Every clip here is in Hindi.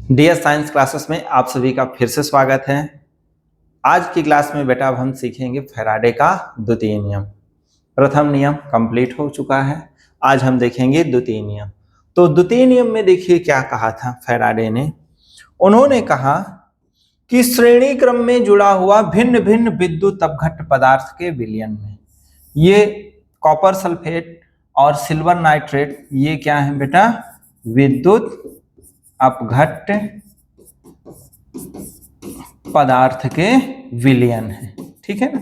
डियर साइंस क्लासेस में आप सभी का फिर से स्वागत है। आज की क्लास में बेटा अब हम सीखेंगे फैराडे का द्वितीय नियम। प्रथम नियम कंप्लीट हो चुका है, आज हम देखेंगे द्वितीय नियम। तो द्वितीय नियम में देखिए क्या कहा था फैराडे ने। उन्होंने कहा कि श्रेणी क्रम में जुड़ा हुआ भिन्न भिन्न विद्युत अपघट्ट पदार्थ के विलयन में, ये कॉपर सल्फेट और सिल्वर नाइट्रेट, ये क्या है बेटा, विद्युत अपघट्ट पदार्थ के विलयन है। ठीक है ना।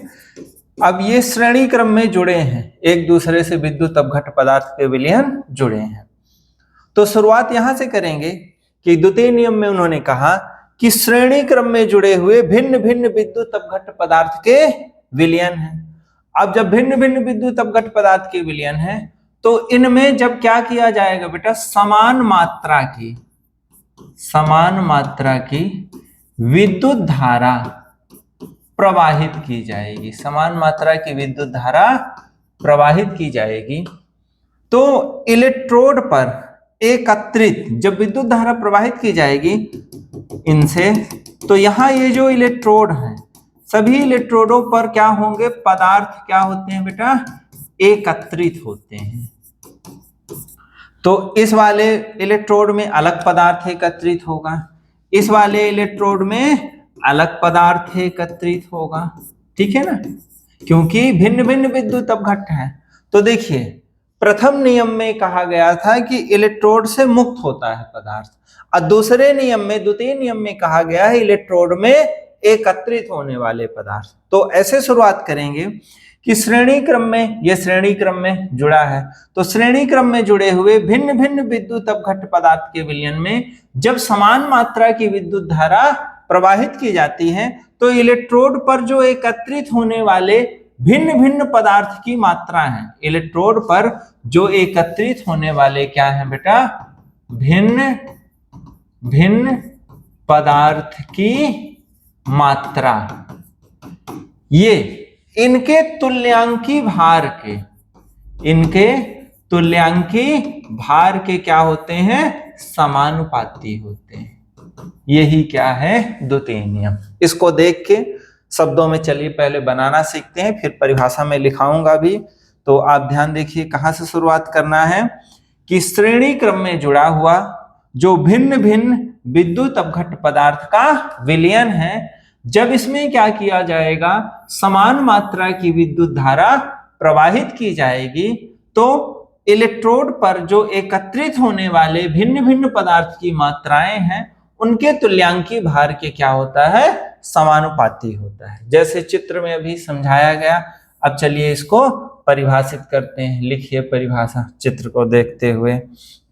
अब ये श्रेणी क्रम में जुड़े हैं, एक दूसरे से विद्युत अपघट्ट पदार्थ के विलयन जुड़े हैं। तो शुरुआत यहां से करेंगे कि द्वितीय नियम में उन्होंने कहा कि श्रेणी क्रम में जुड़े हुए भिन्न भिन्न विद्युत अपघट्ट पदार्थ के विलयन है। अब जब भिन्न भिन्न विद्युत अपघट्ट पदार्थ के विलयन है तो इनमें जब क्या किया जाएगा बेटा, समान मात्रा की विद्युत धारा प्रवाहित की जाएगी, समान मात्रा की विद्युत धारा प्रवाहित की जाएगी। तो इलेक्ट्रोड पर एकत्रित जब विद्युत धारा प्रवाहित की जाएगी इनसे, तो यहां ये जो इलेक्ट्रोड हैं, सभी इलेक्ट्रोडों पर क्या होंगे, पदार्थ क्या होते हैं बेटा, एकत्रित होते हैं। तो इस वाले इलेक्ट्रोड में अलग पदार्थ एकत्रित होगा, इस वाले इलेक्ट्रोड में अलग पदार्थ एकत्रित होगा। ठीक है ना, क्योंकि भिन्न भिन्न विद्युत अपघट्ट है। तो देखिए प्रथम नियम में कहा गया था कि इलेक्ट्रोड से मुक्त होता है पदार्थ, और दूसरे नियम में, द्वितीय नियम में कहा गया है इलेक्ट्रोड में एकत्रित होने वाले पदार्थ। तो ऐसे शुरुआत करेंगे कि श्रेणी क्रम में, यह श्रेणी क्रम में जुड़ा है, तो श्रेणी क्रम में जुड़े हुए भिन्न भिन्न विद्युत अपघट्ट पदार्थ के विलयन में जब समान मात्रा की विद्युत धारा प्रवाहित की जाती है तो इलेक्ट्रोड पर जो एकत्रित होने वाले भिन्न भिन्न पदार्थ की मात्रा है, इलेक्ट्रोड पर जो एकत्रित होने वाले क्या है बेटा, भिन्न भिन्न पदार्थ की मात्रा, ये इनके तुल्यांकी भार के क्या होते हैं, समानुपाती होते हैं। यही क्या है, द्वितीय नियम। इसको देख के शब्दों में चलिए पहले बनाना सीखते हैं, फिर परिभाषा में लिखाऊंगा भी। तो आप ध्यान देखिए कहां से शुरुआत करना है कि श्रेणी क्रम में जुड़ा हुआ जो भिन्न भिन्न विद्युत अपघट्ट पदार्थ का विलयन है, जब इसमें क्या किया जाएगा, समान मात्रा की विद्युत धारा प्रवाहित की जाएगी, तो इलेक्ट्रोड पर जो एकत्रित होने वाले भिन्न भिन्न पदार्थ की मात्राएं हैं उनके तुल्यांकी भार के क्या होता है, समानुपाती होता है। जैसे चित्र में अभी समझाया गया। अब चलिए इसको परिभाषित करते हैं। लिखिए परिभाषा चित्र को देखते हुए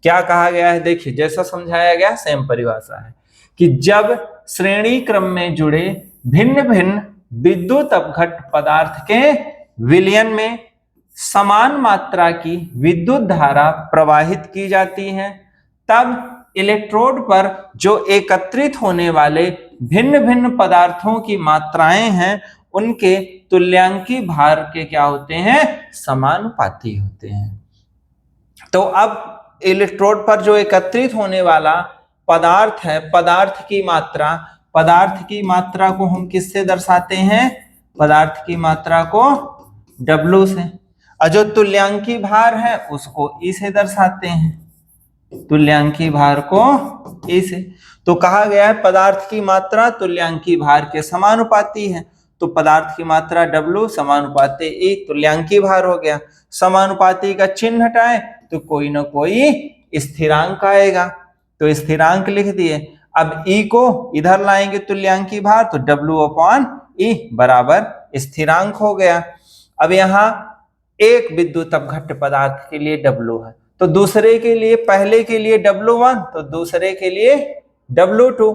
क्या कहा गया है। देखिए जैसा समझाया गया सेम परिभाषा है कि जब श्रेणी क्रम में जुड़े भिन्न भिन्न विद्युत अपघट्ट पदार्थ के विलयन में समान मात्रा की विद्युत धारा प्रवाहित की जाती है, तब इलेक्ट्रोड पर जो एकत्रित होने वाले भिन्न भिन्न पदार्थों की मात्राएं हैं उनके तुल्यांकी भार के क्या होते हैं, समानुपाती होते हैं। तो अब इलेक्ट्रोड पर जो एकत्रित होने वाला पदार्थ है, पदार्थ की मात्रा को हम किससे दर्शाते हैं, पदार्थ की मात्रा को W से, और जो तुल्यांकी भार है उसको E से दर्शाते हैं, तुल्यांकी भार को E से। तो कहा गया है पदार्थ की मात्रा तुल्यांकी भार के समानुपाती है, तो पदार्थ की मात्रा W समानुपाती E, तुल्यांकी भार हो गया। समानुपाती का चिन्ह हटाए तो कोई ना कोई स्थिरांक आएगा, तो स्थिरांक लिख दिए। अब E को इधर लाएंगे तुल्यांकी भार, तो W/E बराबर स्थिरांक हो गया। अब यहाँ एक विद्युत अपघट्ट पदार्थ के लिए W है, तो दूसरे के लिए, पहले के लिए W1 तो दूसरे के लिए W2,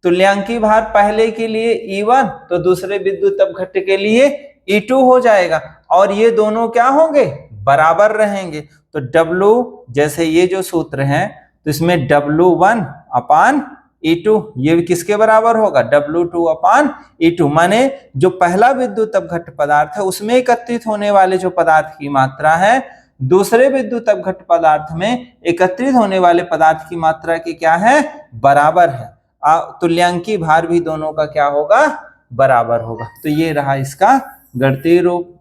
तुल्यांकी भार पहले के लिए E1 तो दूसरे विद्युत अपघट्ट के लिए E2 हो जाएगा, और ये दोनों क्या होंगे, बराबर रहेंगे। तो W, जैसे ये जो सूत्र है तो इसमें W1/E2 ये किसके बराबर होगा, W2/E2, माने जो पहला विद्युत अपघट्ट पदार्थ है उसमें एकत्रित होने वाले जो पदार्थ की मात्रा है दूसरे विद्युत अपघट्ट पदार्थ में एकत्रित होने वाले पदार्थ की मात्रा की क्या है, बराबर है। तुल्यांकी भार भी दोनों का क्या होगा, बराबर होगा। तो ये रहा इसका गणितीय रूप।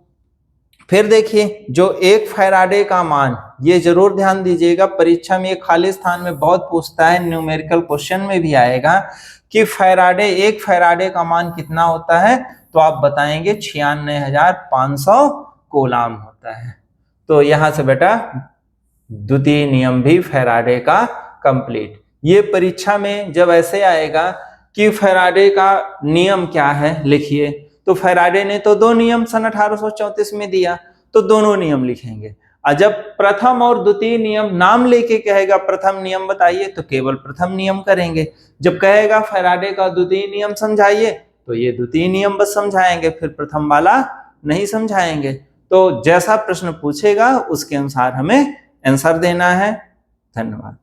फिर देखिए जो 1 फैराडे का मान, ये जरूर ध्यान दीजिएगा, परीक्षा में एक खाली स्थान में बहुत पूछता है, न्यूमेरिकल क्वेश्चन में भी आएगा कि फैराडे 1 फैराडे का मान कितना होता है, तो आप बताएंगे 96,500 कूलाम होता है। तो यहां से बेटा द्वितीय नियम भी फैराडे का कंप्लीट। ये परीक्षा में जब ऐसे आएगा कि फैराडे का नियम क्या है लिखिए, तो फैराडे ने तो 2 नियम सन 1834 में दिया, तो दोनों नियम लिखेंगे। और जब प्रथम और द्वितीय नियम नाम लेके कहेगा प्रथम नियम बताइए, तो केवल प्रथम नियम करेंगे। जब कहेगा फैराडे का द्वितीय नियम समझाइए, तो ये द्वितीय नियम बस समझाएंगे, फिर प्रथम वाला नहीं समझाएंगे। तो जैसा प्रश्न पूछेगा उसके अनुसार हमें आंसर देना है। धन्यवाद।